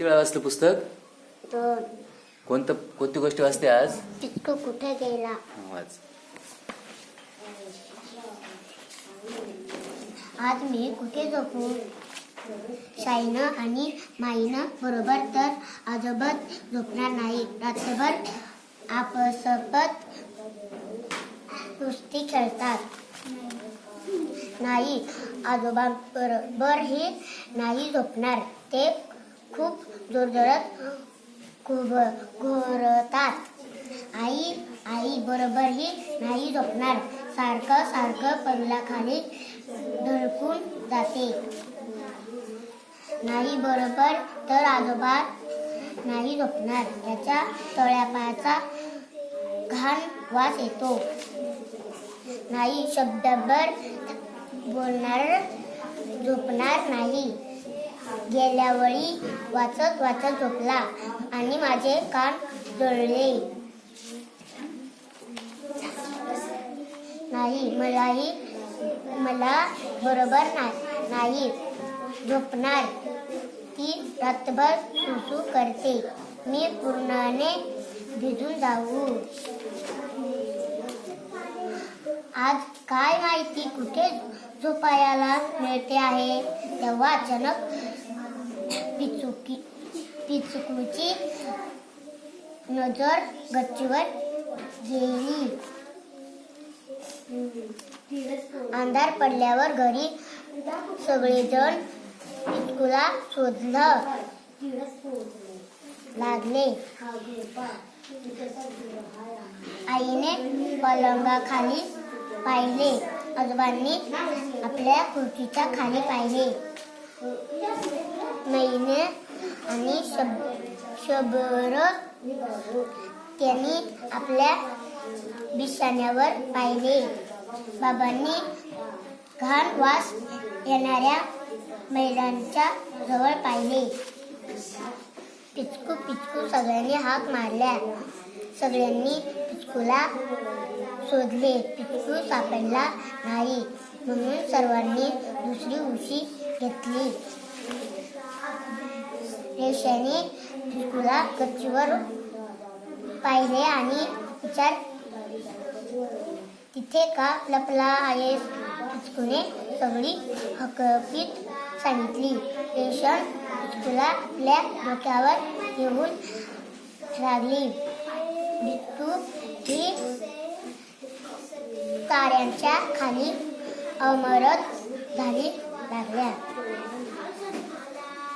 किती वेळा वाचलं पुस्तक? 2. कोणती गोष्ट वाचते आज? पिचकू कुठे गेला? वाच. आज मी कुठे झोपू? शाईनं आणि माईनं बरोबर तर आजोबा झोपणार नाही. रात्रभर आपसपत कुस्ती खेळतात. नाही, आजोबा बरोबर ही नाही झोपणार. ते खूप जोरजोरात घोरतात. आई बरोबर ही नाही झोपणार. सारखं पडलाखाली ढळकून जाते. नाही, बरोबर तर आजोबा नाही झोपणार. त्याच्या तळपायाचा घाण वास येतो. नाही, शब्दभर बोलणार, झोपणार नाही. गेल्या वेळी वाचत झोपला आणि माझे कान जळले. नाही, मला बरोबर नाही झोपणार. ती रात्रभर सुसू करते. मी पूर्णपणे भिजून जाऊ. आज काय माहिती कुठे झोपायला मिळते आहे. तेव्हा अचानक पिचकूची नजर गच्चीवर गेली. अंधार पडल्यावर घरी सगळेजण पिचकूला शोधलं लागले. आईने पलंगाखाली पाहिले. आजोबांनी आपल्या खुर्चीच्या खाली पाहिले. मैने आणि शबर त्यांनी आपल्या बिछाण्यावर पाहिले. बाबांनी घाण वास येणाऱ्या महिलांच्या जवळ पाहिले. पिचकू सगळ्यांनी हाक मारल्या. सगळ्यांनी पिचकूला शोधले. पिचकू सापडला नाही म्हणून सर्वांनी दुसरी उशी घेतली. रेशाने पिचकूला गच्चीवर पाहिले आणि विचार, तिथे का लपला आहेस? पिचकूने सगळी हकीकत सांगितली. रेशन पिचकूला आपल्या डोक्यावर येऊन लागली. पिचकू ही ताऱ्यांच्या खाली अमरत झाली लागल्या.